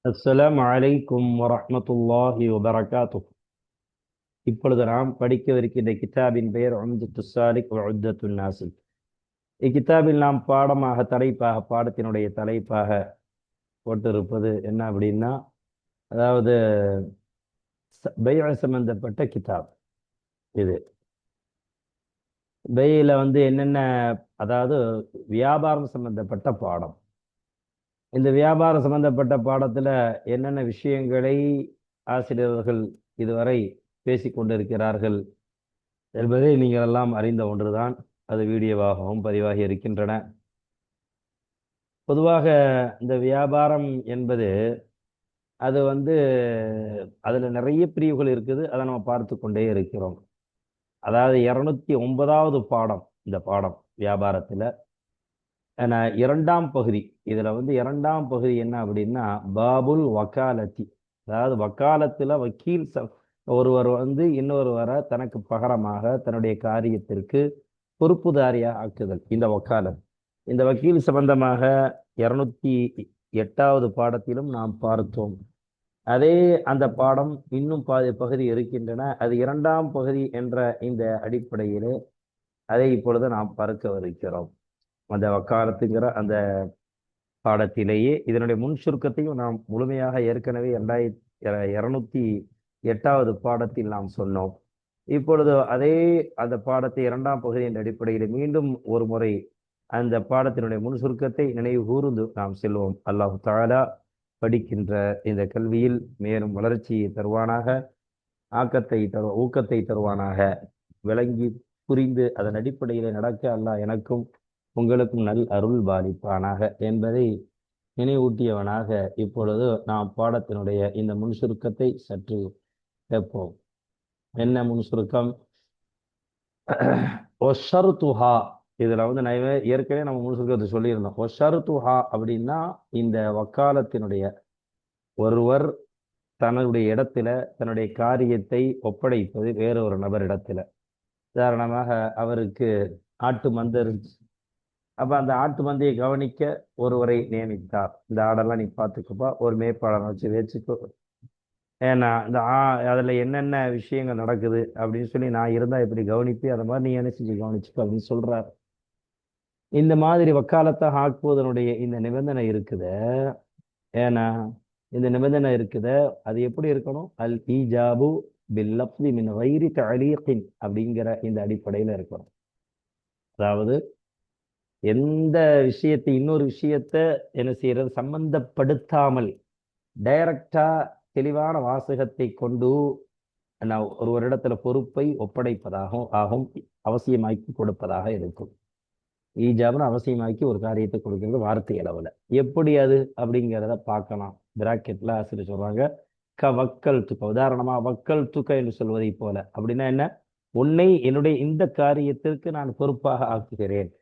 அஸ்ஸலாமு அலைக்கும் வரஹ்மத்துல்லாஹி வபரகாத்துஹ். இப்பொழுது நாம் படிக்கவிருக்கின்ற கிதாபின் பெயர் உம்தத்து ஸாலிக் வ உத்தத்துன் நாசிக். இக்கிதாபில் நாம் தலைப்பாக பாடத்தினுடைய தலைப்பாக போட்டிருப்பது என்ன அப்படின்னா, அதாவது பைஅ சம்பந்தப்பட்ட கிதாப். இது பையில என்னென்ன, அதாவது வியாபாரம் சம்பந்தப்பட்ட பாடம். இந்த வியாபாரம் சம்பந்தப்பட்ட பாடத்துல என்னென்ன விஷயங்களை ஆசிரியர்கள் இதுவரை பேசிக் கொண்டிருக்கிறார்கள் என்பதை நீங்கள் எல்லாம் அறிந்த ஒன்றுதான். அது வீடியோவாகவும் பதிவாகி இருக்கின்றன. பொதுவாக இந்த வியாபாரம் என்பது அது அதுல நிறைய பிரிவுகள் இருக்குது. அதை நம்ம பார்த்து கொண்டே இருக்கிறோம். அதாவது 209வது பாடம் இந்த பாடம் வியாபாரத்துல. இரண்டாம் பகுதி. இதுல இரண்டாம் பகுதி என்ன அப்படின்னா, பாபுல் வக்காலத்தி. அதாவது வக்காலத்துல வக்கீல் ஒருவர் இன்னொருவரை தனக்கு பகரமாக தன்னுடைய காரியத்திற்கு பொறுப்புதாரியா ஆக்குதல், இந்த வக்காலத். இந்த வக்கீல் சம்பந்தமாக 208வது பாடத்திலும் நாம் பார்த்தோம். அதே அந்த பாடம் இன்னும் பகுதி இருக்கின்றன. அது இரண்டாம் பகுதி என்ற இந்த அடிப்படையிலே அதை இப்பொழுது நாம் பார்க்கவிருக்கிறோம். அந்த வக்காலத்துங்கிற அந்த பாடத்திலேயே இதனுடைய முன் சுருக்கத்தையும் நாம் முழுமையாக ஏற்கனவே 208வது பாடத்தில் நாம் சொன்னோம். இப்பொழுது அதே அந்த பாடத்தை இரண்டாம் பகுதியின் அடிப்படையில் மீண்டும் ஒரு முறை அந்த பாடத்தினுடைய முன் சுருக்கத்தை நினைவு கூர்ந்து நாம் செல்வோம். அல்லாஹு தஆலா படிக்கின்ற இந்த கல்வியில் மேலும் வளர்ச்சியை தருவானாக, ஊக்கத்தை தருவானாக. விளங்கி புரிந்து அதன் அடிப்படையில் நடக்க அல்லாஹ் எனக்கும் உங்களுக்கும் நல் அருள் பாலிப்பானாக என்பதை நினைவூட்டியவனாக இப்பொழுது நாம் பாடத்தினுடைய இந்த முன் சுருக்கத்தை சற்று கேட்போம். என்ன முன் சுருக்கம்? ஒஷருத்துஹா. இதுல நான் ஏற்கனவே நம்ம முன் சுருக்கத்தை சொல்லியிருந்தோம். ஒஷருத்துஹா அப்படின்னா, இந்த வக்காலத்தினுடைய ஒருவர் தன்னுடைய இடத்துல தன்னுடைய காரியத்தை ஒப்படைப்பது வேறொரு நபர் இடத்துல. உதாரணமாக, அவருக்கு ஆட்டு மந்தை இருந்துச்சு. அப்ப அந்த ஆட்டு மந்தையை கவனிக்க ஒருவரை நியமித்தார். இந்த ஆடெல்லாம் நீ பார்த்துக்கப்பா, ஒரு மேய்ப்பாளனை வச்சுக்கோ. ஏன்னா இந்த அதுல என்னென்ன விஷயங்கள் நடக்குது அப்படின்னு சொல்லி நான் இருந்தா எப்படி கவனிப்பேன், அதை மாதிரி நீ என்ன செஞ்சு கவனிச்சுக்கோ அப்படின்னு சொல்றார். இந்த மாதிரி வக்காலத்தை ஆக்குவதனுடைய இந்த நிபந்தனை இருக்குது. ஏன்னா இந்த நிபந்தனை இருக்குது, அது எப்படி இருக்கணும்? அல் ஈஜாபு பில் லஃப்தி மின் கைரி தஅலீகின் அப்படிங்கிற இந்த அடிப்படையில இருக்கணும். அதாவது எந்த விஷயத்தை இன்னொரு விஷயத்தை என்ன செய்யறது, சம்பந்தப்படுத்தாமல் டைரக்டா தெளிவான வாசகத்தை கொண்டு ஒரு இடத்துல பொறுப்பை ஒப்படைப்பதாகவும் ஆகும், அவசியமாக்கி கொடுப்பதாக இருக்கும். ஈஜாப்னு அவசியமாக்கி ஒரு காரியத்தை கொடுக்கிறது வார்த்தை அளவுல. எப்படி அது அப்படிங்கிறத பார்க்கலாம். பிராக்கெட்ல ஆசிரியர் சொல்றாங்க, வக்கல் துக்க. உதாரணமா வக்கல் துக்க என்று சொல்வதை போல. அப்படின்னா என்ன? உன்னை என்னுடைய இந்த காரியத்திற்கு நான் பொறுப்பாக ஆக்குகிறேன்.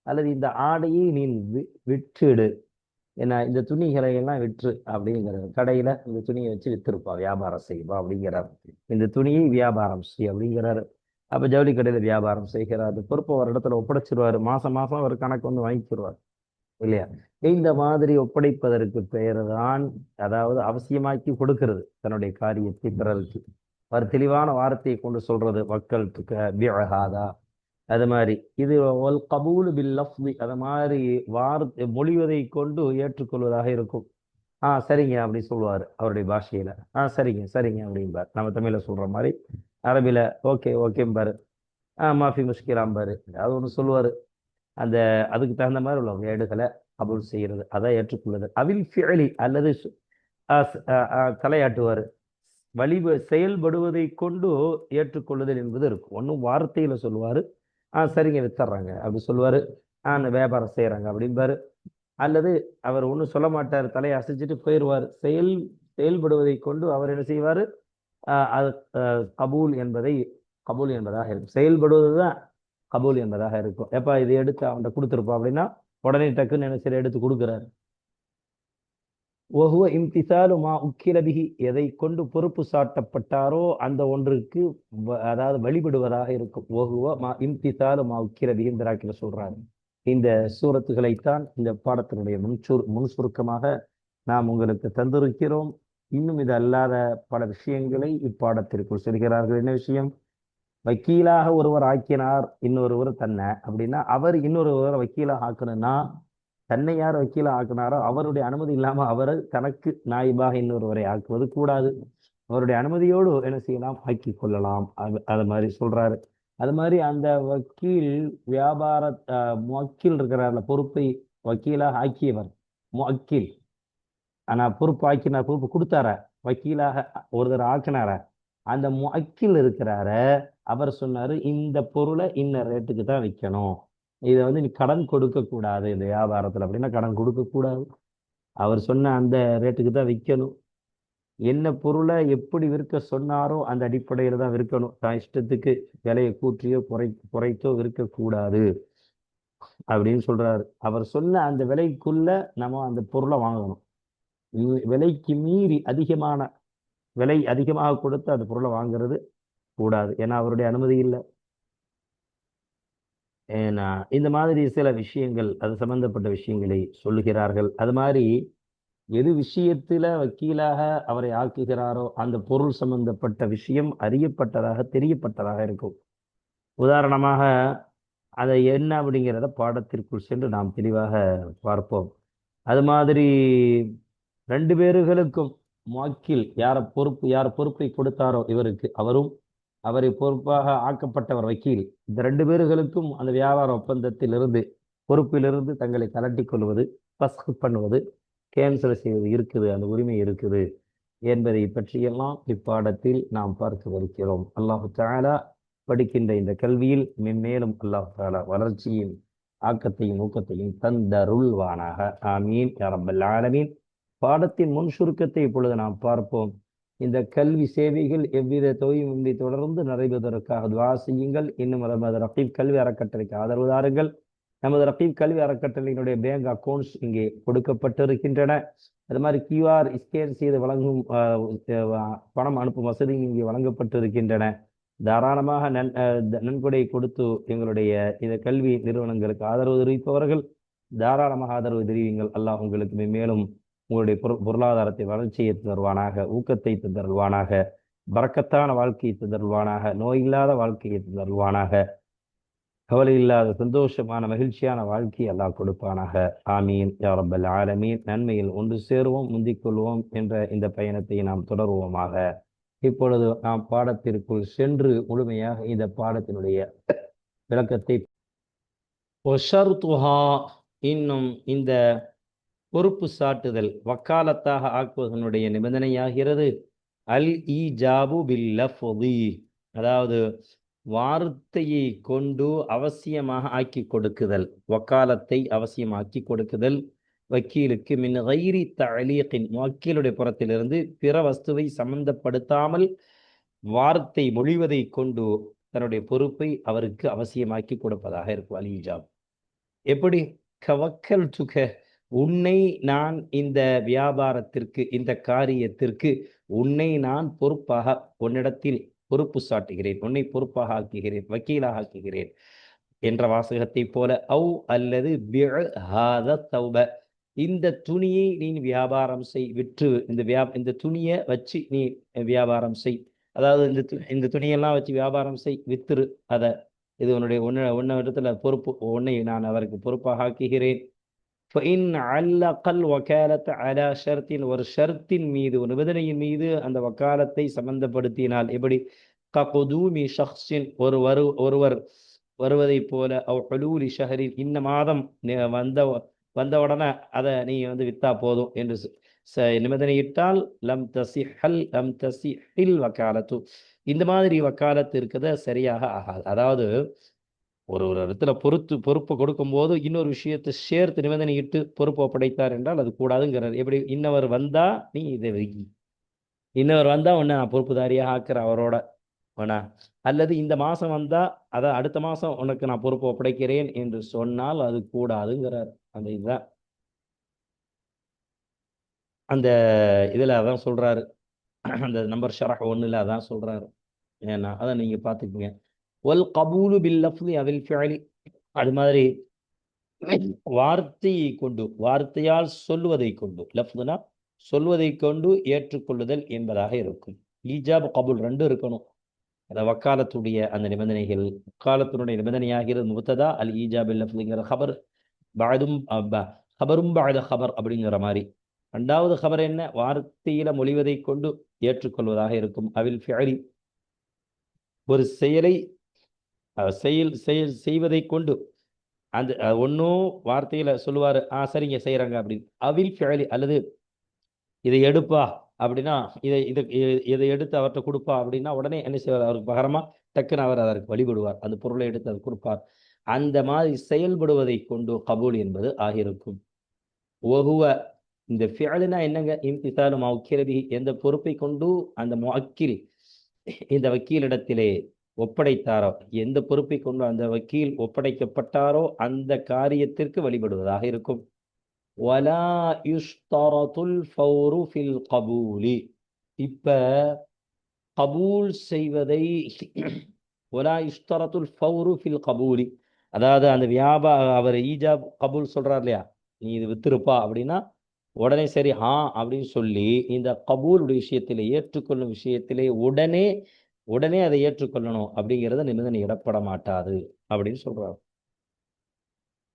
அல்லது இந்த ஆடையை நீ விற்றுடு, ஏன்னா இந்த துணிகளை எல்லாம் விற்று அப்படிங்கிறது. கடையில இந்த துணியை வச்சு வித்திருப்பா, வியாபாரம் செய்வா அப்படிங்கிறார். இந்த துணியை வியாபாரம் செய் அப்படிங்கிறாரு. அப்ப ஜவுளி கடையில வியாபாரம் செய்கிறாரு. பொறுப்பை ஒரு இடத்துல ஒப்படைச்சிருவாரு. மாசம் மாசம் ஒரு கணக்கு வாங்கிக்கிடுவார் இல்லையா? இந்த மாதிரி ஒப்படைப்பதற்கு பெயர் தான், அதாவது அவசியமாக்கி கொடுக்கிறது தன்னுடைய காரியத்தை பிறருக்கு. ஒரு தெளிவான வார்த்தையை கொண்டு சொல்றது வக்கல் துக்க. அது மாதிரி இது ஒல் கபூல் பில் லஃப்தி. அது மாதிரி மொழிவதை கொண்டு ஏற்றுக்கொள்வதாக இருக்கும். சரிங்க அப்படி சொல்லுவாரு அவருடைய பாஷையில. சரிங்க சரிங்க அப்படிம்பார். நம்ம தமிழ்ல சொல்ற மாதிரி அரபில ஓகே ஓகேம்பாரு. மாஃபி முஷ்கிலாம்பாரு. அது ஒன்று சொல்லுவாரு. அந்த அதுக்கு தகுந்த மாதிரி உள்ள வேடுகளை கபூல் செய்யறது, அதை ஏற்றுக்கொள்வது. அவில் ஃபிஅலி அல்லது தலையாட்டுவார். செயல்படுவதை கொண்டு ஏற்றுக்கொள்ளுதல் என்பது இருக்கும். ஒன்றும் வார்த்தையில சொல்லுவாரு, சரிங்க வித்துறாங்க அப்படி சொல்லுவாரு, அந்த வியாபாரம் செய்யறாங்க அப்படிம்பாரு. அல்லது அவர் ஒன்றும் சொல்ல மாட்டார், தலையை அசைச்சிட்டு போயிடுவார். செயல்படுவதை கொண்டு அவர் என்ன செய்வாரு, அது கபூல் என்பதாக இருக்கும். செயல்படுவதுதான் கபூல் என்பதாக இருக்கும். எப்ப இதை எடுத்து அவன்கிட்ட கொடுத்துருப்பா அப்படின்னா உடனே டக்குன்னு என்ன செய்ய எடுத்து கொடுக்குறாரு. ஒஹுவ இம்திசாலு மா உக்கில பிஹி. எதை கொண்டு பொறுப்பு சாட்டப்பட்டாரோ அந்த ஒன்றுக்கு அதாவது வழிபடுவதாக இருக்கும். ஒஹுவ மா இம்திசாலு மா உக்கில பிஹி பிராக்கில சொல்றாரு. இந்த சூரத்துகளைத்தான் இந்த பாடத்தினுடைய முன் சுருக்கமாக நாம் உங்களுக்கு தந்திருக்கிறோம். இன்னும் இது அல்லாத பல விஷயங்களை இப்பாடத்திற்குள் சொல்கிறார்கள். என்ன விஷயம்? வக்கீலாக ஒருவர் ஆக்கினார் இன்னொருவர் தன்னை அப்படின்னா, அவர் இன்னொருவர் வக்கீலாக ஆக்கணும்னா, தன்னை யார் வக்கீலாக ஆக்கினாரோ அவருடைய அனுமதி இல்லாம அவரை தனக்கு நாயிபாக இன்னொருவரை ஆக்குவது கூடாது. அவருடைய அனுமதியோடு என்ன செய்யலாம்? ஆக்கி கொள்ளலாம். அது மாதிரி சொல்றாரு. அது மாதிரி அந்த வக்கீல் வியாபார முவக்கில் இருக்கிறார்ல, பொறுப்பை வக்கீலாக ஆக்கியவர் முவக்கில். ஆனா பொறுப்பு ஆக்கினார், பொறுப்பு கொடுத்தார, வக்கீலாக ஒருத்தர் ஆக்கினார, அந்த முவக்கில் இருக்கிறார, அவர் சொன்னாரு இந்த பொருளை இன்ன ரேட்டுக்கு தான் விற்கணும், இதை வந்து நீ கடன் கொடுக்க கூடாது இந்த வியாபாரத்துல அப்படின்னா கடன் கொடுக்க கூடாது, அவர் சொன்ன அந்த ரேட்டுக்கு தான் விற்கணும், என்ன பொருளை எப்படி விற்க சொன்னாரோ அந்த அடிப்படையில தான் விற்கணும், தான் இஷ்டத்துக்கு விலையை கூற்றியோ குறைத்தோ விற்கக்கூடாது அப்படின்னு சொல்றாரு. அவர் சொன்ன அந்த விலைக்குள்ள நம்ம அந்த பொருளை வாங்கணும். விலைக்கு மீறி விலை அதிகமாக கொடுத்து அந்த பொருளை வாங்குறது கூடாது, ஏன்னா அவருடைய அனுமதி இல்லை. ஏன்னா இந்த மாதிரி சில விஷயங்கள் அது சம்பந்தப்பட்ட விஷயங்களை சொல்லுகிறார்கள். அது மாதிரி எது விஷயத்துல வக்கீலாக அவரை ஆக்குகிறாரோ அந்த பொருள் சம்பந்தப்பட்ட விஷயம் அறியப்பட்டதாக தெரியப்பட்டதாக இருக்கும். உதாரணமாக அதை என்ன அப்படிங்கிறத பாடத்திற்குள் சென்று நாம் தெளிவாக பார்ப்போம். அது மாதிரி 2 பேர்களுக்கும் வக்கீல் யார் பொறுப்பை கொடுத்தாரோ இவருக்கு, அவரும் அவரை பொறுப்பாக ஆக்கப்பட்டவர் வக்கீல், இந்த 2 பேர்களுக்கும் அந்த வியாபார ஒப்பந்தத்திலிருந்து பொறுப்பிலிருந்து தங்களை கலட்டிக் கொள்வது, பஸ்க் பண்ணுவது, கேன்சல் செய்வது இருக்குது, அந்த உரிமை இருக்குது என்பதை பற்றியெல்லாம் இப்பாடத்தில் நாம் பார்க்கவிருக்கிறோம். அல்லாஹு தஆலா படிக்கின்ற இந்த கல்வியில் மென்மேலும் அல்லாஹு தஆலா வளர்ச்சியும் ஆக்கத்தையும் ஊக்கத்தையும் தந்தருள்வானாக. ஆமீன் யா ரப்பல் ஆலமீன். பாடத்தின் முன் சுருக்கத்தை இப்பொழுது நாம் பார்ப்போம். இந்த கல்வி சேவைகள் எவ்வித தொய்வின்றி தொடர்ந்து நடைபெறுவதற்காக துஆ செய்யுங்கள். இன்னும் நமது ரகீப் கல்வி அறக்கட்டளைக்கு ஆதரவு தாருங்கள். நமது ரகீப் கல்வி அறக்கட்டளையினுடைய பேங்க் அக்கௌண்ட்ஸ் இங்கே கொடுக்கப்பட்டிருக்கின்றன. அது மாதிரி QR ஸ்கேன் செய்து வழங்கும் பணம் அனுப்பும் வசதி இங்கே வழங்கப்பட்டிருக்கின்றன. தாராளமாக நன்கொடை கொடுத்து எங்களுடைய இந்த கல்வி நிறுவனங்களுக்கு ஆதரவு தெரிவிப்பவர்கள் தாராளமாக ஆதரவு தெரிவிங்கள். அல்லாஹ் உங்களுக்கு மேலும் உங்களுடைய பொருளாதாரத்தை வளர்ச்சியை தருவானாக, ஊக்கத்தை தருவானாக, பரக்கத்தான வாழ்க்கையை தருவானாக, நோயில்லாத வாழ்க்கையை தருவானாக, கவலை இல்லாத சந்தோஷமான மகிழ்ச்சியான வாழ்க்கையை அல்லாஹ் கொடுப்பானாக. ஆமீன் யா ரப்பல் ஆலமீன். நன்மையில் ஒன்று சேருவோம், முந்திக் கொள்வோம் என்ற இந்த பயணத்தை நாம் தொடருவோமாக. இப்பொழுது நாம் பாடத்திற்குள் சென்று முழுமையாக இந்த பாடத்தினுடைய விளக்கத்தை இன்னும் இந்த பொறுப்பு சாட்டுதல் வக்காலத்தாக ஆக்குவதனுடைய நிபந்தனையாகிறது அல் ஈஜாபு பில் லஃப்தி, அதாவது வார்த்தையை கொண்டு அவசியமாக ஆக்கி கொடுக்குதல், வக்காலத்தை அவசியமாக்கி கொடுக்குதல். வக்கீலுக்கு மின் கைரி தலீகின், வக்கீலுடைய புறத்திலிருந்து பிற வஸ்துவை சம்பந்தப்படுத்தாமல் வார்த்தை மொழிவதை கொண்டு தன்னுடைய பொறுப்பை அவருக்கு அவசியமாக்கி கொடுப்பதாக இருக்கும் அல் ஈஜாப். எப்படி? கவக்கல் துக, உன்னை நான் இந்த வியாபாரத்திற்கு இந்த காரியத்திற்கு உன்னை நான் பொறுப்பாக உன்னிடத்தில் பொறுப்பு சாட்டுகிறேன், உன்னை பொறுப்பாக ஆக்குகிறேன், வக்கீலாக ஆக்குகிறேன் என்ற வாசகத்தை போல, அல்லது இந்த துணியை நீ வியாபாரம் செய், விற்று இந்த துணியை வச்சு நீ வியாபாரம் செய், அதாவது இந்த துணியெல்லாம் வச்சு வியாபாரம் செய், வித்துரு, அதை இது உன்னுடைய இடத்துல பொறுப்பு, உன்னை நான் அவருக்கு பொறுப்பாக ஆக்குகிறேன். ஒரு ஷர்த்தின் மீது, ஒரு நிபந்தனையின் மீது அந்த வக்காலத்தை சம்பந்தப்படுத்தினால், எப்படி? ஒருவர் வருவதை போல, இந்த மாதம் வந்தவுடனே அதை நீ வந்து வித்தா போதும் என்று நிபந்தனையிட்டால் லம் தசிஹல் வக்காலத்து, இந்த மாதிரி வக்காலத்து இருக்கிறத சரியாக ஆகாது. அதாவது ஒரு இடத்துல பொறுப்பு கொடுக்கும்போது இன்னொரு விஷயத்தை சேர்த்து நிபந்தனையிட்டு பொறுப்பு ஒப்படைத்தார் என்றால் அது கூடாதுங்கிறார். எப்படி? இன்னவர் வந்தா நீ இதை வை, இன்னவர் வந்தா உன்னை நான் பொறுப்புதாரியாக ஆக்குற அவரோட வேணா, அல்லது இந்த மாசம் வந்தா அதை அடுத்த மாசம் உனக்கு நான் பொறுப்பு ஒப்படைக்கிறேன் என்று சொன்னால் அது கூடாதுங்கிறார். அந்த இதுதான் அந்த இதுல அதான் சொல்றாரு, அந்த நம்பர் ஷரஹ் 1ல அதான் சொல்றாரு. ஏன்னா அதை நீங்க பாத்துக்கீங்க. ஒல் கபூலு பில் லஃப்தி அவில் ஃபிஅலி, அது மாதிரி வார்த்தையை கொண்டு, வார்த்தையால் சொல்லுவதை கொண்டு, லஃப்துனா சொல்வதை கொண்டு ஏற்றுக்கொள்ளுதல் என்பதாக இருக்கும். ஈஜாப் கபூல் ரெண்டும் இருக்கணும். அந்த வக்காலத்துடைய அந்த நிபந்தனைகள், வக்காலத்தினுடைய நிபந்தனையாகிறது முபத்ததா, அல் ஈஜாப் லஃப்துங்கிற ஹபர், பாதும் ஹபரும் பாத ஹபர் அப்படிங்கிற மாதிரி. ரெண்டாவது ஹபர் என்ன? வார்த்தையில மொழிவதை கொண்டு ஏற்றுக்கொள்வதாக இருக்கும். அவில் ஃபிஅலி, ஒரு செயலை செய்வதை கொண்டு, அந்த ஒன்றும் வார்த்தையில சொல்லுவார், சரிங்க செய்கிறாங்க அப்படின்னு. அவில் ஃபிஅலி, அல்லது இதை எடுப்பா அப்படின்னா, இதை எடுத்து அவர்கிட்ட கொடுப்பா அப்படின்னா உடனே என்ன செய்வார்? அவருக்கு பகரமா டக்குன்னு அவர் அதற்கு வழிபடுவார், அந்த பொருளை எடுத்து அவர் கொடுப்பார். அந்த மாதிரி செயல்படுவதை கொண்டு கபூல் என்பது ஆகியிருக்கும். ஒஹுவ, இந்த ஃபிஅலுனா என்னங்க? இம்திசாலு மா உக்கில பிஹி, எந்த பொறுப்பை கொண்டு அந்த முஅக்கில் இந்த வக்கீலிடத்திலே ஒப்படைத்தாரோ, எந்த பொறுப்பை கொண்டு அந்த வக்கீல் ஒப்படைக்கப்பட்டாரோ அந்த காரியத்திற்கு வழிபடுவதாக இருக்கும். வலா யுஷ்தரதுல் ஃபௌரு ஃபில் கபூலி, இப்ப கபூல் செய்வதை வலா யுஷ்தரதுல் ஃபௌரு ஃபில் கபூலி, அதாவது அந்த அவர் ஈஜாப் கபூல் சொல்றார் இல்லையா, நீ இது வித்திருப்பா அப்படின்னா உடனே சரி அப்படின்னு சொல்லி இந்த கபூலுடைய விஷயத்திலே, ஏற்றுக்கொள்ளும் விஷயத்திலே உடனே அதை ஏற்றுக்கொள்ளணும் அப்படிங்கிறத நிபந்தனை இடப்பட மாட்டாது அப்படின்னு சொல்றாரு.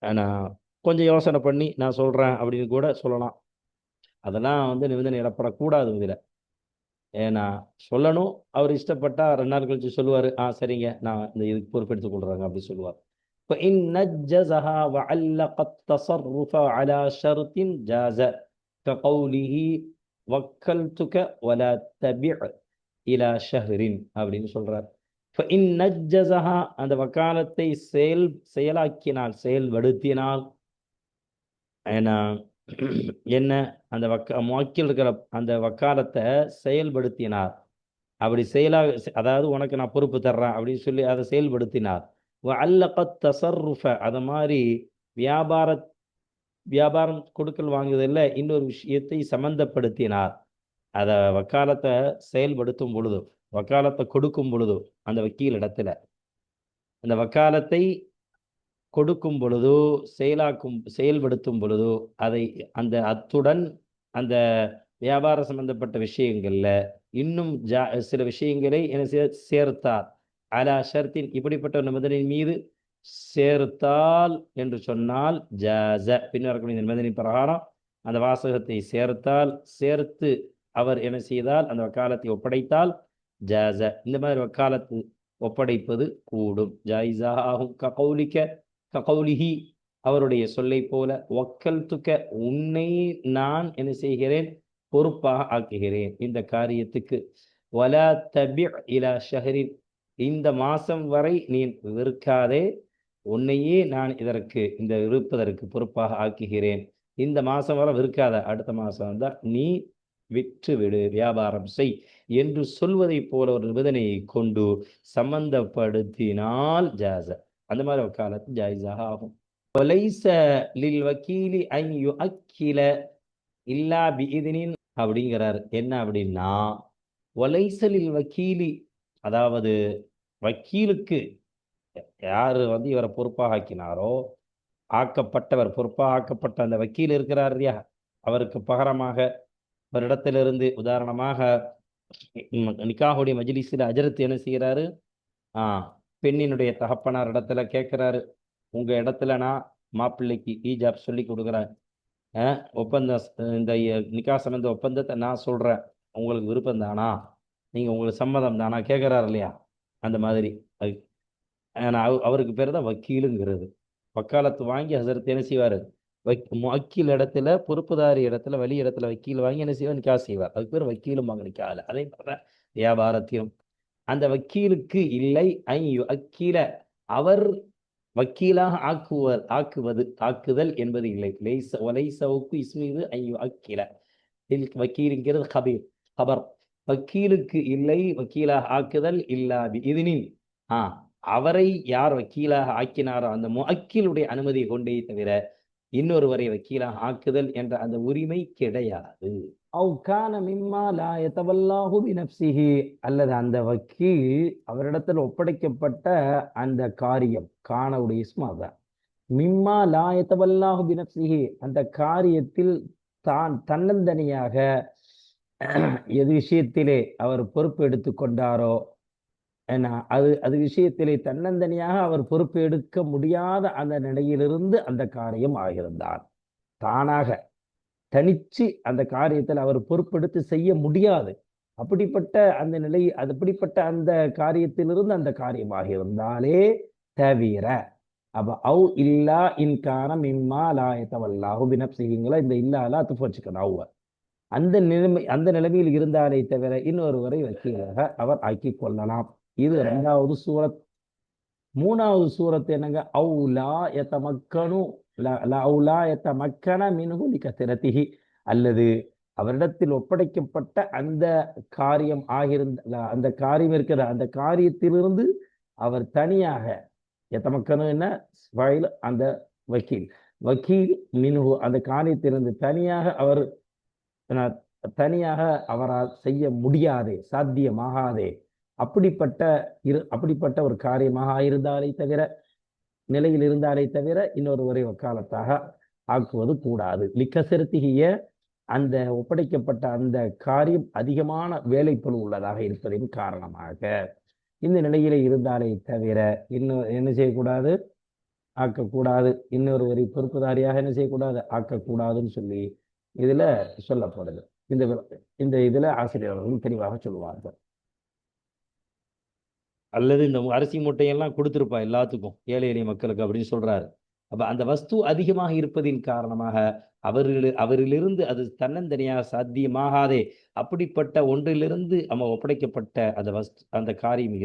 நான் கொஞ்சம் யோசனை பண்ணி நான் சொல்றேன் அப்படின்னு கூட சொல்லலாம். அதெல்லாம் நிபந்தனை இடப்படக்கூடாது இதில். ஏன்னா சொல்லணும், அவர் இஷ்டப்பட்டா 2 நாள் கழிச்சு சொல்லுவார், சரிங்க நான் இந்த இதுக்கு பொறுப்பெடுத்துக் கொள்றாங்க அப்படி சொல்லுவார். فإن نجزها وعلق التصرف على شرط جاز كقوله وكلتك ولا تبع إلى شهر அப்படின்னு சொல்றார். فإن نجزها, அந்த வக்காலத்தை செயலாக்கினால், செயல்படுத்தினால், என்ன அந்த முவக்கில் இருக்கிற அந்த வக்காலத்தை செயல்படுத்தினார். அப்படி அதாவது உனக்கு நான் பொறுப்பு தர்றேன் அப்படின்னு சொல்லி அதை செயல்படுத்தினார். அல்லகத் தஸர்ருஃப, அது மாதிரி வியாபாரம் கொடுக்கல் வாங்குதல்ல இன்னொரு விஷயத்தை சம்பந்தப்படுத்தினார். அதை வக்காலத்தை செயல்படுத்தும் பொழுது, வக்காலத்தை கொடுக்கும் பொழுது, அந்த வக்கீல் இடத்துல அந்த வக்காலத்தை கொடுக்கும் பொழுதோ செயல்படுத்தும் பொழுதோ அதை அத்துடன் அந்த வியாபார சம்பந்தப்பட்ட விஷயங்கள்ல இன்னும் சில விஷயங்களை என்ன சேர்த்தார். அலா ஷர்த்தின், இப்படிப்பட்ட நிபந்தனையின் மீது சேர்த்தால் என்று சொன்னால் ஜாஸ, பின்வரக்கூடிய நிபந்தனை பிரகாரம் அந்த வாசகத்தை சேர்த்து அவர் என்ன செய்தால், அந்த வக்காலத்தை ஒப்படைத்தால் ஜாஸ, இந்த மாதிரி வக்காலத்து ஒப்படைப்பது கூடும், ஜாயிஸாகும். ககௌலிஹி, அவருடைய சொல்லை போல, வக்கல்துக, உன்னை நான் என்ன செய்கிறேன்? பொறுப்பாக ஆக்குகிறேன் இந்த காரியத்துக்கு. வலா தபி இலா ஷஹரின், இந்த மாசம் வரை நீ விற்காதே, உன்னையே நான் இந்த இருப்பதற்கு பொறுப்பாக ஆக்குகிறேன். இந்த மாசம் வரை விற்காத, அடுத்த மாசம் வந்தா நீ விற்று விடு, வியாபாரம் செய் என்று சொல்வதை போல ஒரு நிபந்தனையை கொண்டு சம்பந்தப்படுத்தினால் ஜாஸ, அந்த மாதிரி வக்காலத்து ஜாயிஸாக ஆகும். வலைஸ லில் வக்கீலி அன் யுஅக்கில இல்லா பிஇذனின் அப்படிங்கிறார். என்ன அப்படின்னா, வலைஸ லில் வக்கீலி, அதாவது வக்கீலுக்கு யாரு இவரை பொறுப்பாக ஆக்கினாரோ, ஆக்கப்பட்டவர், பொறுப்பாக ஆக்கப்பட்ட அந்த வக்கீல் இருக்கிறார் இல்லையா, அவருக்கு பகரமாக ஒரு இடத்திலிருந்து, உதாரணமாக நிக்காஹுடைய மஜ்லிஸில் அஜரத் என்ன செய்கிறாரு, பெண்ணினுடைய தகப்பனார் இடத்துல கேட்குறாரு, உங்க இடத்துல நான் மாப்பிள்ளைக்கு ஈஜாப் சொல்லி கொடுக்குறேன், ஒப்பந்தம், இந்த நிக்கா சம்பந்த ஒப்பந்தத்தை நான் சொல்றேன், உங்களுக்கு விருப்பம் தானா, உங்களுக்கு சம்மதம் தானா கேட்குறாரு இல்லையா, அந்த மாதிரி. அவருக்கு பேர் தான் வக்கீலுங்கிறது. வக்காலத்து வாங்கி ஹசரத் என்ன செய்வார்? வக்கீல் இடத்துல, பொறுப்புதாரி இடத்துல, வழி இடத்துல வக்கீல் வாங்கி என்ன செய்வார்? நிக்கா செய்வார். அதுக்கு பேர் வக்கீலும் வாங்க நிக்கால. அதே மாதிரி வியாபாரத்திலும் அந்த வக்கீலுக்கு இல்லை அக்கீல, அவர் வக்கீலாக ஆக்குதல் என்பது இல்லை. ஒலைசவுக்கு இஸ்மீது அக்கில, வக்கீலுங்கிறது ஹபர். வக்கீலுக்கு இல்லை வக்கீலாக ஆக்குதல் இல்லா பிஇذனின், அவரை யார் வக்கீலாக ஆக்கினாரோ அந்த முஅக்கிலுடைய அனுமதியை கொண்டே தவிர இன்னொருவரை வக்கீலாக ஆக்குதல் என்ற அந்த உரிமை கிடையாது. அல்லது அந்த வக்கீல் அவரிடத்தில் ஒப்படைக்கப்பட்ட அந்த காரியம், காணவுடைய இஸ்மா தான், மிம்மா லா யதவல்லாஹு பினப்சிஹி, அந்த காரியத்தில் தான் தன்னந்தனியாக எது விஷயத்திலே அவர் பொறுப்பு எடுத்துக்கொண்டாரோ, ஏன்னா அது அது விஷயத்திலே தன்னந்தனியாக அவர் பொறுப்பு எடுக்க முடியாத அந்த நிலையிலிருந்து அந்த காரியம் ஆகியிருந்தார். தானாக தனிச்சு அந்த காரியத்தில் அவர் பொறுப்பெடுத்து செய்ய முடியாது. அப்படிப்பட்ட அந்த நிலை, அப்படிப்பட்ட அந்த காரியத்திலிருந்து அந்த காரியமாக இருந்தாலே தவிர, அப்ப அவு இல்லா இன்கான மிம்மா லாயத்தவல்லாஹு பினப்சிஹிங்களா, இந்த இல்லால அத்துப்பு வச்சுக்கணும். அந்த நிலைமையில் இருந்தாலே தவிர இன்னொருவரை வக்கீலாக அவர் ஆக்கி கொள்ளலாம். இது 2வது சூரத். 3வது சூரத் என்னங்க? அவுலா யதமக்கனு அவுலா யதமக்கன மின்ஹு லிகஸரத்திஹி, அல்லது அவரிடத்தில் ஒப்படைக்கப்பட்ட அந்த காரியம் ஆகியிருந்த அந்த காரியம் இருக்கிற அந்த காரியத்திலிருந்து அவர் தனியாக, எத்தமக்கனு என்ன ஃபைல், அந்த வக்கீல், வக்கீல் மின்ஹு அந்த காரியத்திலிருந்து தனியாக அவரால் செய்ய முடியாதே, சாத்தியமாகாதே, அப்படிப்பட்ட ஒரு காரியமாக இருந்தாலே தவிர, நிலையில் இருந்தாலே தவிர இன்னொருவரை வக்காலத்தாக ஆக்குவது கூடாது. லிக்கசரத்திகிய, அந்த ஒப்படைக்கப்பட்ட அந்த காரியம் அதிகமான வேலைப்பளு உள்ளதாக இருப்பதின் காரணமாக இந்த நிலையில இருந்தாலே தவிர இன்னும் என்ன செய்யக்கூடாது? ஆக்கக்கூடாது. இன்னொருவரை பொறுப்புதாரியாக என்ன செய்யக்கூடாது? ஆக்கக்கூடாதுன்னு சொல்லி இதுல சொல்லப்படுது. இந்த இந்த இதுல ஆசிரியர்கள் தெளிவாக சொல்லுவார்கள். அல்லது இந்த அரிசி மூட்டையெல்லாம் கொடுத்துருப்பா எல்லாத்துக்கும், ஏழை எளிய மக்களுக்கு அப்படின்னு சொல்றாரு. அப்ப அந்த வஸ்து அதிகமாக இருப்பதின் காரணமாக அவரிலிருந்து அது தன்னந்தனியாக சாத்தியமாகாதே, அப்படிப்பட்ட ஒன்றிலிருந்து நம்ம ஒப்படைக்கப்பட்ட அந்த காரியம்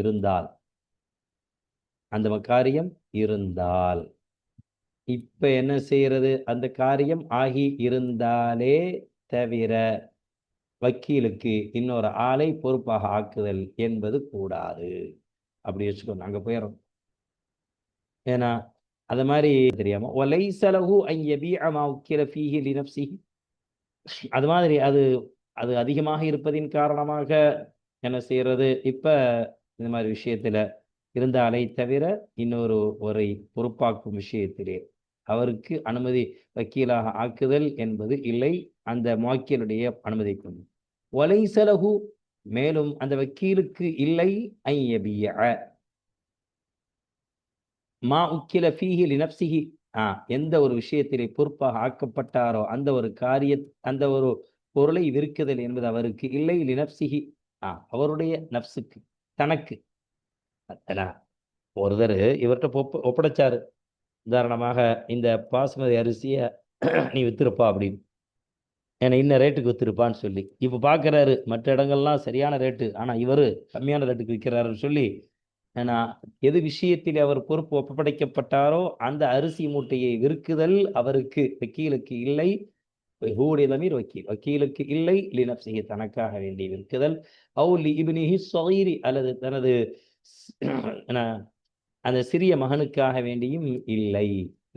இருந்தால் இப்ப என்ன செய்யறது? அந்த காரியம் ஆகி இருந்தாலே தவிர வக்கீலுக்கு இன்னொரு ஆளை பொறுப்பாக ஆக்குதல் என்பது கூடாது. அப்படி வச்சுக்கோங்க, அங்க போயிடும். ஏன்னா அது மாதிரி தெரியாம ஒலைசலகு அது மாதிரி அது அதிகமாக இருப்பதின் காரணமாக என்ன செய்யறது? இப்ப இந்த மாதிரி விஷயத்துல இருந்தாலே தவிர இன்னொரு ஒரு பொறுப்பாக்கும் விஷயத்திலே அவருக்கு அனுமதி, வக்கீலாக ஆக்குதல் என்பது இல்லை, அந்த முவக்கிலுடைய அனுமதி கொண்டு. ஒலைசலகு, மேலும் அந்த வக்கீலுக்கு இல்லை மா உக்கில ஃபீஹி லினப்சிஹி, எந்த ஒரு விஷயத்திலே பொறுப்பாக ஆக்கப்பட்டாரோ அந்த ஒரு பொருளை விற்குதல் என்பது அவருக்கு இல்லை. லினப்சிஹி, அவருடைய நப்சுக்கு, தனக்கு. ஒருத்தர் இவர்கிட்ட ஒப்படைச்சாரு, உதாரணமாக இந்த பாசுமதி அரிசியை நீ வித்துருப்பா அப்படின்னு, ஏன்னா இன்ன ரேட்டுக்கு வித்துருப்பான்னு சொல்லி. இப்போ பார்க்குறாரு மற்ற இடங்கள்லாம் சரியான ரேட்டு, ஆனால் இவர் கம்மியான ரேட்டுக்கு விற்கிறாருன்னு சொல்லி, ஏன்னா எது விஷயத்தில் அவர் பொறுப்பு ஒப்படைக்கப்பட்டாரோ அந்த அரிசி மூட்டையை விற்குதல் அவருக்கு, வக்கீலுக்கு இல்லை. வக்கீலுக்கு இல்லை. லினப்சிஹி, தனக்காக வேண்டி விற்குதல். அவு லி இப்னிஹி ஸகீரி, அல்லது தனது அந்த சிறிய மகனுக்காக வேண்டியும் இல்லை,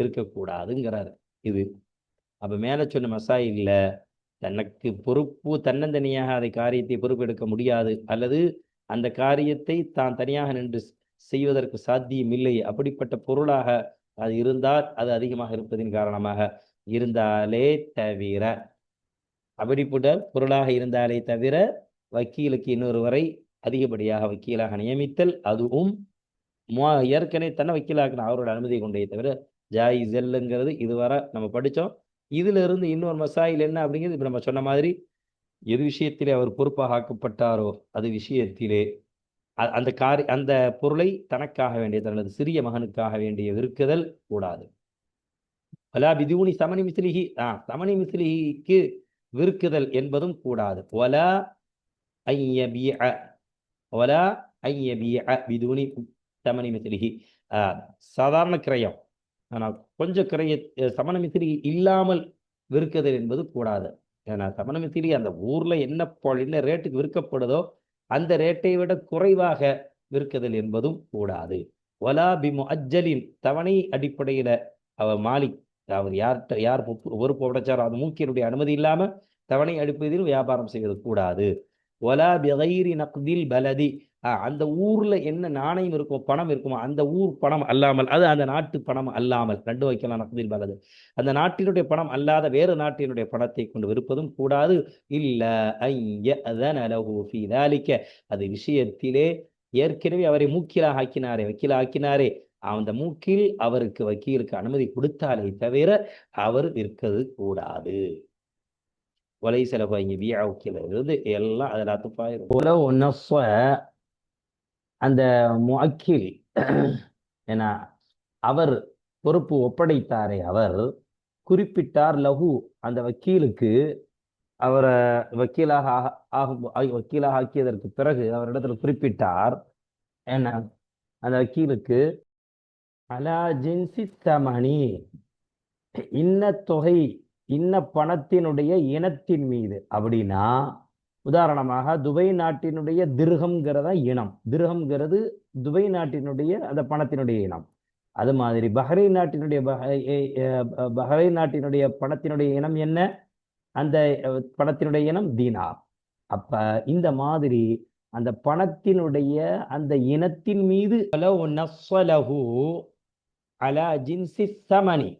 இருக்கக்கூடாதுங்கிறாரு. இது அப்ப மேல சொன்ன மசாயில்ல தனக்கு பொறுப்பு, தன்னந்தனியாக அதை காரியத்தை பொறுப்பெடுக்க முடியாது, அல்லது அந்த காரியத்தை தான் தனியாக நின்று செய்வதற்கு சாத்தியம் இல்லை, அப்படிப்பட்ட பொருளாக அது இருந்தால், அது அதிகமாக இருப்பதின் காரணமாக இருந்தாலே தவிர, அப்படிப்பட்ட பொருளாக இருந்தாலே தவிர வக்கீலுக்கு இன்னொருவரை அதிகப்படியாக வக்கீலாக நியமித்தல், அதுவும் ஏற்கனவே தன்னை வக்கீலாக்கணும் அவரோட அனுமதி கொண்டே தவிர ஜாயிஸ் இல்லைங்கிறது இதுவரை நம்ம படித்தோம். இதுல இருந்து இன்னொரு மசாயில் என்ன அப்படிங்கிறது இப்போ நம்ம சொன்ன மாதிரி, எது விஷயத்திலே அவர் பொறுப்பாக ஆக்கப்பட்டாரோ அது விஷயத்திலே அந்த பொருளை தனக்காக வேண்டிய, தனது சிறிய மகனுக்காக வேண்டிய விற்குதல் கூடாது. வலா பிதூனி சமணி மிஸ்லிஹி, சமணி மிஸ்லிஹிக்கு விற்குதல் என்பதும் கூடாது. வலா ஐயபிய, வலா ஐயபிய பிதூனி சமணி மிஸ்லிஹி, சாதாரண கிரயம், ஆனால் கொஞ்சம் சமண மிஸ்லி இல்லாமல் விற்குதல் என்பது கூடாது. ஏன்னா சமண மிஸ்லி அந்த ஊர்ல என்ன ரேட்டுக்கு விற்கப்படுதோ அந்த ரேட்டை விட குறைவாக விற்குதல் என்பதும் கூடாது. வலா பிமு அஜ்ஜலின், தவணை அடிப்படையில அவர் மாலிக், அவர் யார் பொறுப்பு உடைச்சாரோ அது மூக்கியனுடைய அனுமதி இல்லாம தவணை அடிப்படையில் வியாபாரம் செய்வது கூடாது. வலா பிகைரி நக்தில் பலதி, அந்த ஊர்ல என்ன நாணயம் இருக்கும், பணம் இருக்குமோ அந்த ஊர் பணம் அல்லாமல், அது அந்த நாட்டு பணம் அல்லாமல், ரெண்டு வைக்கலாம் நக்தில் பலது, அந்த நாட்டினுடைய பணம் அல்லாத வேறு நாட்டினுடைய பணத்தை கொண்டு விற்பதும் கூடாது. இல்ல அது விஷயத்திலே ஏற்கனவே அவரை மூக்கிலாக ஆக்கினாரே, வக்கீலா ஆக்கினாரே, அந்த மூக்கில் அவருக்கு வக்கீலுக்கு அனுமதி கொடுத்தாலே தவிர அவர் விற்கிறது கூடாது. கொலை செலவு இங்கே இருந்து எல்லாம் அதில் துப்பாயிரும். அந்த முஅக்கில் ஏன்னா அவர் பொறுப்பு ஒப்படைத்தாரே, அவர் குறிப்பிட்டார் லஹு அந்த வக்கீலுக்கு, அவரை வக்கீலாக வக்கீலாக ஆக்கியதற்கு பிறகு அவரிடத்துல குறிப்பிட்டார் என்ன, அந்த வக்கீலுக்கு அலா ஜின்சி தமணி, இன்ன தொகை இன்ன பணத்தினுடைய இனத்தின் மீது. அப்படின்னா உதாரணமாக துபை நாட்டினுடைய திர்ஹம்ங்கிறத இனம், திர்ஹம்ங்கிறது துபை நாட்டினுடைய அந்த பணத்தினுடைய இனம். அது மாதிரி பஹ்ரைன் நாட்டினுடைய பஹ்ரைன் நாட்டினுடைய பணத்தினுடைய இனம் என்ன, அந்த பணத்தினுடைய இனம் தீனார். அப்ப இந்த மாதிரி அந்த பணத்தினுடைய அந்த இனத்தின் மீது அலா ஜின்சி சமனி,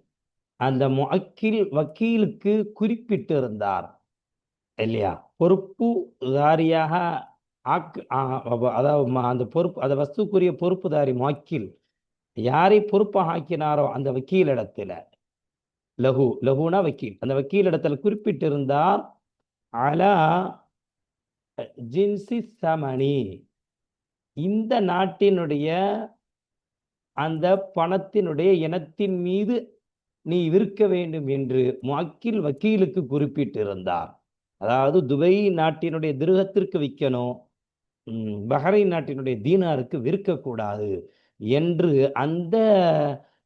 அந்த முஅக்கில் வக்கீலுக்கு குறிப்பிட்டிருந்தார் இல்லையா, பொறுப்புதாரியாக அதாவது அந்த பொறுப்பு, அந்த வஸ்துக்குரிய பொறுப்புதாரி முஅக்கில் யாரை பொறுப்பாக ஆக்கினாரோ அந்த வக்கீல் இடத்துல, லஹுனா வக்கீல், அந்த வக்கீல் இடத்துல குறிப்பிட்டிருந்தார் அலா ஜின்சி சமணி, இந்த நாட்டினுடைய அந்த பணத்தினுடைய இனத்தின் மீது நீ விற்க வேண்டும் என்று முஅக்கில் வக்கீலுக்கு குறிப்பிட்டிருந்தார். அதாவது துபை நாட்டினுடைய திருகத்திற்கு விற்கணும், பஹ்ரைன் நாட்டினுடைய தீனாருக்கு விற்கக்கூடாது என்று அந்த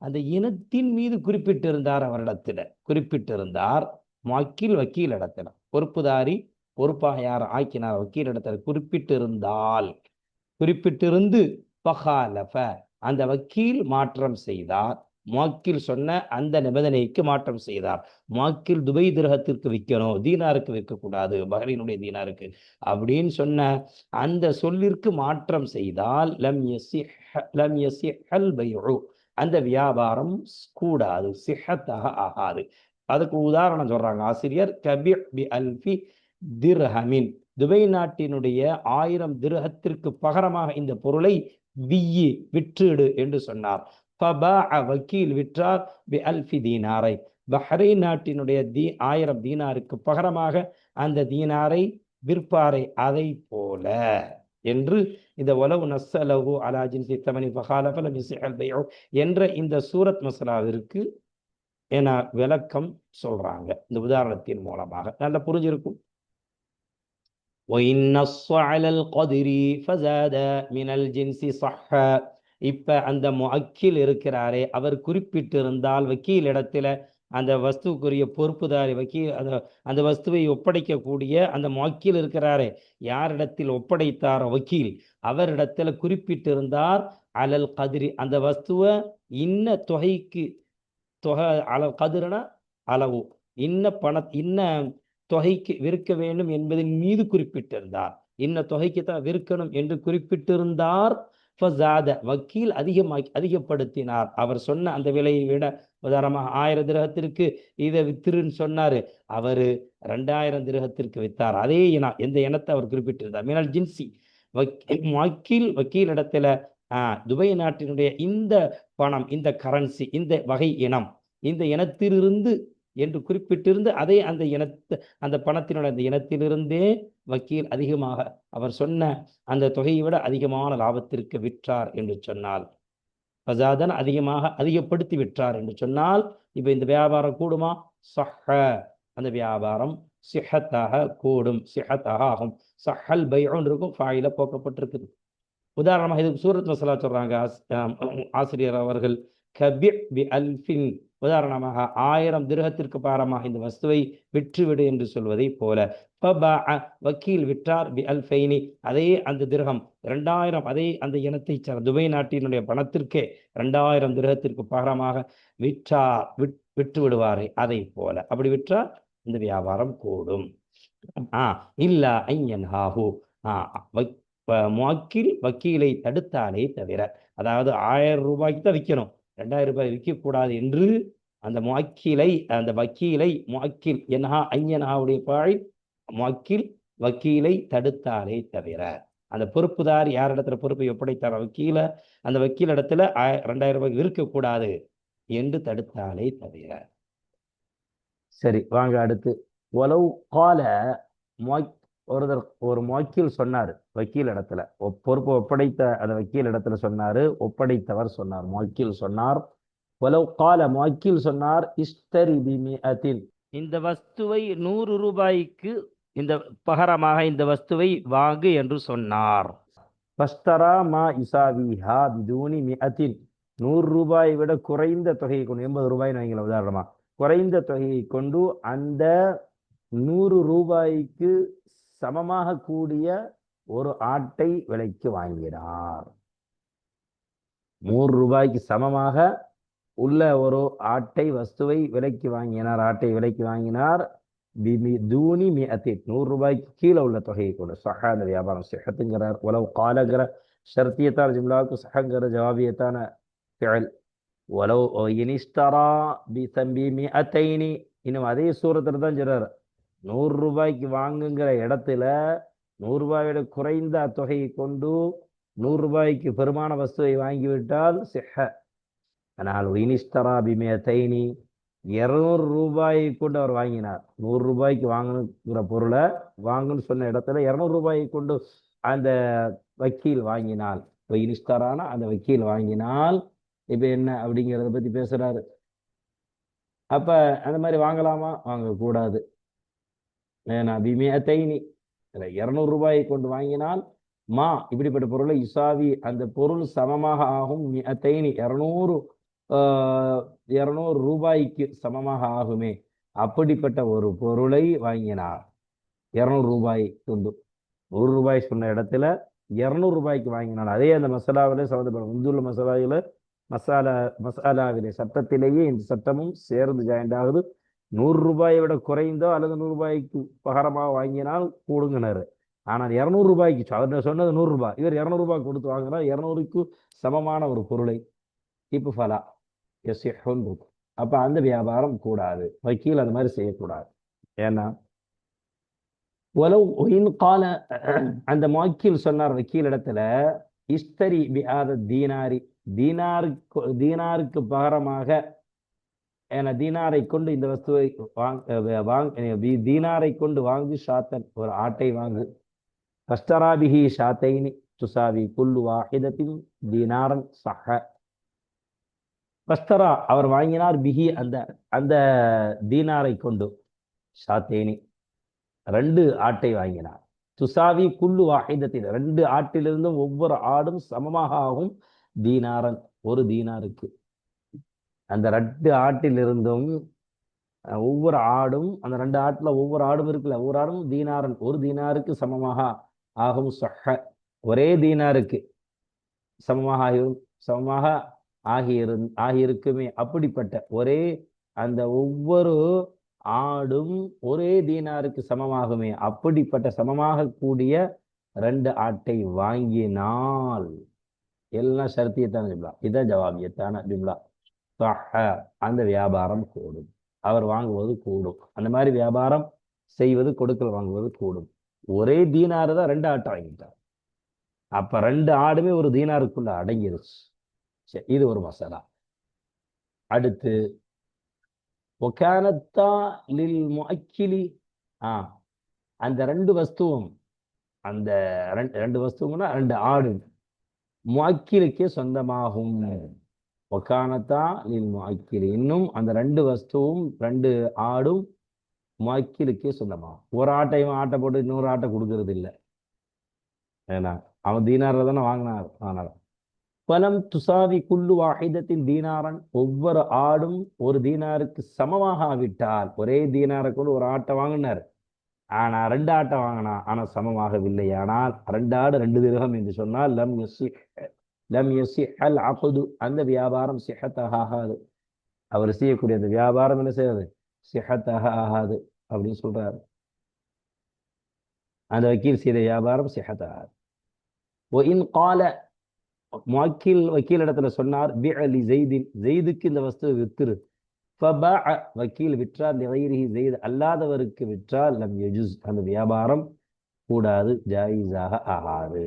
அந்த இனத்தின் மீது குறிப்பிட்டிருந்தார். அவரிடத்துல குறிப்பிட்டிருந்தார் முஅக்கில் வக்கீல் இடத்துல, பொறுப்புதாரி பொறுப்பாக யார் ஆக்கினார் வக்கீல் இடத்துல குறிப்பிட்டிருந்தால், குறிப்பிட்டிருந்து பஹாலஃப, அந்த வக்கீல் மாற்றம் செய்தார், முஅக்கில் சொன்ன அந்த நிபந்தனைக்கு மாற்றம் செய்தார். முஅக்கில் துபை திரகத்திற்கு விற்கணும், தீனாருக்கு விற்கக்கூடாது, பஹ்ரைனுடைய தீனாருக்கு அப்படின்னு சொன்ன அந்த சொல்லிற்கு மாற்றம் செய்தால் லம் யஸிஹல் பைஉ, அந்த வியாபாரம் கூடாது, சிஹத்தாக ஆகாது. அதுக்கு உதாரணம் சொல்றாங்க ஆசிரியர், கபி பி அல்ஃபி திர்ஹமின், துபை நாட்டினுடைய 1000 திர்ஹத்திற்கு பகரமாக இந்த பொருளை விற்றுடு என்று சொன்னார். வக்கீல் விற்றார் பி அல்ஃபி தீனாரை, பஹ்ரைன் நாட்டினுடைய 1000 தீனாருக்கு பகரமாக அந்த தீனாரை விற்பாரை, அதை போல என்று இந்த உலவு நஸ்ஸலஹு அலா ஜின்சி தமனி ஃபகாலஃப லம் யஸிஹல் பைஉ என்ற இந்த சூரத் மஸ்லாவிற்கு என விளக்கம் சொல்றாங்க இந்த உதாரணத்தின் மூலமாக. நல்லா புரிஞ்சிருக்கும். இப்ப அந்த முஅக்கில் இருக்கிறாரே, அவர் குறிப்பிட்டிருந்தால் வக்கீல் இடத்துல அந்த வஸ்துக்குரிய பொறுப்புதாரி வக்கீல் அந்த வஸ்துவை ஒப்படைக்கக்கூடிய அந்த முஅக்கில் இருக்கிறாரே, யாரிடத்தில் ஒப்படைத்தார் வக்கீல், அவரிடத்துல குறிப்பிட்டிருந்தார் அலல் கதிரி, அந்த வஸ்துவை இன்ன தொகைக்கு, தொகை அலல் கதிரனா அளவு, இன்ன தொகைக்கு விற்க வேண்டும் என்பதன் மீது குறிப்பிட்டிருந்தார், இன்ன தொகைக்கு தான் விற்கணும் என்று குறிப்பிட்டிருந்தார். வக்கீல் அதிகப்படுத்தினார், அவர் சொன்ன அந்த விலையை விட, உதாரணமாக 1000 திரகத்திற்கு இதை வித்துருன்னு சொன்னாரு, அவரு 2000 திரகத்திற்கு வித்தார். அதே இனம், எந்த இனத்தை அவர் குறிப்பிட்டிருந்தார், மினல் ஜின்சி, வக்கீல் இடத்துல துபை நாட்டினுடைய இந்த பணம், இந்த கரன்சி, இந்த வகை இனம், இந்த இனத்திலிருந்து என்று குறிப்பிட்டிருந்து அதே அந்த பணத்தினுடைய அந்த இனத்திலிருந்தே வக்கீல் அதிகமாக அவர் சொன்ன அந்த தொகையை விட அதிகமான லாபத்திற்கு விற்றார் என்று சொன்னால், ஃபஸாதன் அதிகப்படுத்தி விற்றார் என்று சொன்னால், இப்ப இந்த வியாபாரம் கூடுமா? சஹ, அந்த வியாபாரம் சிஹத்தாக கூடும், சிஹத்தாக ஆகும். சஹல் பைஉன் இருக்கும், ஃபாயில போக்கப்பட்டிருக்குது. உதாரணமாக இதுக்கு சூரத் மஸ்லா சொல்றாங்க ஆசிரியர் அவர்கள், கபி பி அல்ஃபின், உதாரணமாக 1000 திரகத்திற்கு பாரமாக இந்த வஸ்துவை விற்றுவிடு என்று சொல்வதை போல, வக்கீல் விற்றார் பி அல்ஃபைனி, அதே அந்த திரகம் 2000, அதே அந்த இனத்தை துபை நாட்டினுடைய பணத்திற்கே 2000 திரகத்திற்கு பாரமாக விற்று விடுவாரே, அதை போல. அப்படி விற்றால் இந்த வியாபாரம் கூடும். இல்ல ஐயன்ஹாஹு, முவக்கில் வக்கீலை தடுத்தாலே தவிர, அதாவது 1000 ரூபாய்க்கு தான் விற்கணும், 2000 ரூபாய் விற்கக்கூடாது என்று அந்த முவக்கிலை, அந்த வக்கீலை, முவக்கில் என்ஹா ஐயன்ஹாவுடைய பாய் முவக்கில் வக்கீலை தடுத்தாலே தவிர, அந்த பொறுப்புதார் யார் இடத்துல பொறுப்பை ஒப்படைத்தார் வக்கீல, அந்த வக்கீல் இடத்துல 2000 ரூபாய்க்கு விற்கக்கூடாது என்று தடுத்தாலே தவிர. சரி, வாங்க அடுத்து. ஒலவு கால ஒரு முவக்கில் சொன்னார் வக்கீல் இடத்துல, பொறுப்பை ஒப்படைத்த அந்த வக்கீல் இடத்துல சொன்னாரு, ஒப்படைத்தவர் சொன்னார், முவக்கில் சொன்னார். ஒலவு கால முவக்கில் சொன்னார், இஸ்தரி பிமிஅத்தின், இந்த வஸ்துவை 100 ரூபாய்க்கு, இந்த பகரமாக இந்த வஸ்துவை வாங்கு என்று சொன்னார். பஸ்தரா மா இசாவிஹா பிதூனி மிஅத்தின், 100 ரூபாயை விட குறைந்த தொகையை கொண்டு, 80 ரூபாய்னு வைங்கள உதாரணமா, குறைந்த தொகையை கொண்டு அந்த 100 ரூபாய்க்கு சமமாக கூடிய ஒரு ஆட்டை விலைக்கு வாங்கினார். 100 ரூபாய்க்கு சமமாக உள்ள ஒரு ஆட்டை வஸ்துவை விலைக்கு வாங்கினார், ஆட்டை விலைக்கு வாங்கினார். தூனி மிஅத்தின், 100 ரூபாய்க்கு கீழே உள்ள தொகையை கொண்டு. சஹா, அந்த வியாபாரம் சிஹத்துங்கிறார். உலவு காலங்கிற ஷர்த்தியத்தான ஜிம்லாவுக்கு சஹங்கிற ஜவாபியத்தான ஃபிஅல். உலவு இனிஸ்தரா பிமிஅத்தைனி, இன்னும் அதே சூரத்தில் தான் சொல்றார், 100 ரூபாய்க்கு வாங்குங்கிற இடத்துல 100 ரூபாயோட குறைந்த தொகையை கொண்டு 100 ரூபாய்க்கு பெருமான வஸ்துவை வாங்கிவிட்டால் சிஹ. ஆனால் இனிஸ்தரா பிமிஅத்தைனி, 200 ரூபாயை கொண்டு அவர் வாங்கினார். 100 ரூபாய்க்கு வாங்குங்கிற பொருளை வாங்குன்னு சொன்ன இடத்துல 200 ரூபாயை கொண்டு அந்த வக்கீல் வாங்கினால், இனிஸ்தரானா அந்த வக்கீல் வாங்கினால், இப்ப என்ன அப்படிங்கிறத பத்தி பேசுறாரு. அப்ப அந்த மாதிரி வாங்கலாமா? வாங்கக்கூடாது. ஏன்னா பிமிஅத்தைனி, 200 ரூபாயை கொண்டு வாங்கினால் மா, இப்படிப்பட்ட பொருளை இசாவி, அந்த பொருள் சமமாக ஆகும், மிஅத்தைனி 200 ரூபாய்க்கு சமமாக ஆகுமே, அப்படிப்பட்ட ஒரு பொருளை வாங்கினார். 200 ரூபாய் கொண்டு 100 ரூபாய் சொன்ன இடத்துல 200 ரூபாய்க்கு வாங்கினார். அதே அந்த மசாலாவிலே சம்மந்தப்படும் முந்துள்ள மசாலாவிலே சட்டத்திலேயே இந்த சட்டமும் சேர்ந்து ஜாயிண்ட் ஆகுது. 100 ரூபாயை விட குறைந்தோ அல்லது 100 ரூபாய்க்கு பகரமாக வாங்கினால் கூடுங்கினாரு. ஆனால் 200 ரூபாய்க்கு, அவர் சொன்னது 100 ரூபாய், இவர் 200 ரூபாய் கொடுத்து வாங்கினா 200க்கு சமமான ஒரு பொருளை, இப்போ ஃபலா யசிஹுன் இருக்கும். அப்ப அந்த வியாபாரம் கூடாது, வக்கீல் அந்த மாதிரி செய்யக்கூடாது. ஏன்னா கால, அந்த முவக்கில் சொன்னார் வக்கீல் இடத்துல, இஸ்தரி பிஹாத தீனாரி, தீனாருக்கு பகரமாக, ஏன்னா தீனாரை கொண்டு இந்த வஸ்துவை தீனாரை கொண்டு வாங்கி ஷாத்தன், ஒரு ஆட்டை வாங்கு. கஸ்தராபிஹி ஷாத்தைனி துசாவி குல்லு வாஹிதத்தின் தீனாரன் சஹ. கஸ்தரா, அவர் வாங்கினார், பிஹி அந்த அந்த தீனாரை கொண்டு, ஷாத்தேனி 2 ஆட்டை வாங்கினார். துசாவி குல்லு வாஹிதத்தின், 2 ஆட்டிலிருந்தும் ஒவ்வொரு ஆடும் சமமாக ஆகும், தீனாரன் ஒரு தீனாருக்கு. அந்த 2 ஆட்டிலிருந்தும் ஒவ்வொரு ஆடும், அந்த 2 ஆட்டுல ஒவ்வொரு ஆடும் இருக்குல்ல, ஒவ்வொரு ஆடும் தீனாரன் ஒரு தீனாருக்கு சமமாக ஆகும். சஹ, ஒரே தீனாருக்கு சமமாக ஆகியிருக்குமே, அப்படிப்பட்ட ஒரே அந்த ஒவ்வொரு ஆடும் ஒரே தீனாருக்கு சமமாகுமே, அப்படிப்பட்ட சமமாக கூடிய 2 ஆட்டை வாங்கினால், எல்லாம் ஷர்த்தியத்தான ஜும்லா, இதான் ஜவாபியத்தான ஜும்லா. அந்த வியாபாரம் கூடும், அவர் வாங்குவது கூடும். அந்த மாதிரி வியாபாரம் செய்வது, கொடுக்கல் வாங்குவது கூடும். ஒரே தீனாரு தான் 2 ஆட்டை வாங்கிட்டார், அப்ப 2 ஆடுமே ஒரு தீனாருக்குள்ள அடங்கிருச்சு. இது ஒரு மசாலா. அடுத்து அந்த 2 வஸ்துவும், அந்த 2 வஸ்துவும்னா 2 ஆடு முஅக்கிலுக்கே சொந்தமாகும். ஒகானத்தா லில் முஅக்கிலி, இன்னும் அந்த 2 வஸ்துவும் 2 ஆடும் முஅக்கிலுக்கே சொந்தமாகும். ஒரு ஆட்டை போட்டு இன்னொரு ஆட்டை கொடுக்கறது இல்லை. ஏன்னா அவன் தீனாரில் தானே வாங்கினார். பலம் துசாவி குல்லு வாஹிதத்தின் தீனாரன், ஒவ்வொரு ஆடும் ஒரு தீனாருக்கு சமமாக ஆவிட்டால், ஒரே தீனாரை கொண்டு ஒரு ஆட்டை வாங்கினார், ஆனா 2 ஆட்டை வாங்கினா, ஆனா சமமாகவில்லை, ஆனால் 2 ஆடு 2 திரகம் என்று சொன்னால் லம் யஸிஹல் அக்து, அந்த வியாபாரம் சிஹத்தாக ஆகாது. அவர் செய்யக்கூடிய அந்த வியாபாரம் என்ன செய்யாது, சிஹத்தாக ஆகாது அப்படின்னு சொல்றாரு. அந்த வக்கீல் செய்த வியாபாரம் சிஹத் ஆகாது. இன் கால வக்கீல் இடத்துல சொன்னார் பிஅலி ஜெய்தின், ஜெய்துக்கு இந்த வஸ்துவை வித்துரு. ஃபபாஅ, வக்கீல் விற்றார், லிகைரிஹி ஜெய்த், அல்லாதவருக்கு விற்றால் லம் யஜுஸ், அந்த வியாபாரம் கூடாது, ஜாயிஸாக ஆகாது.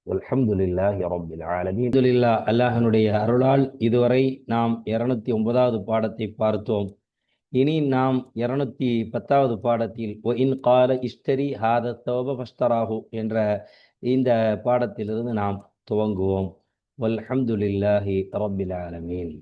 அல்ஹம்துலில்லாஹி ரப்பில் ஆலமீன். அல்ஹம்துலில்லாஹ், அல்லாஹ்வினுடைய அருளால் இதுவரை நாம் 209வது பாடத்தை பார்த்தோம். இனி நாம் 210வது பாடத்தில் இன் கால இஷ்தரி ஹாத தௌப ஃபஷ்தராஹு என்ற இந்த பாடத்திலிருந்து நாம் துவங்குவோம். வல்ஹம்துலில்லாஹி ரப்பில் ஆலமீன்.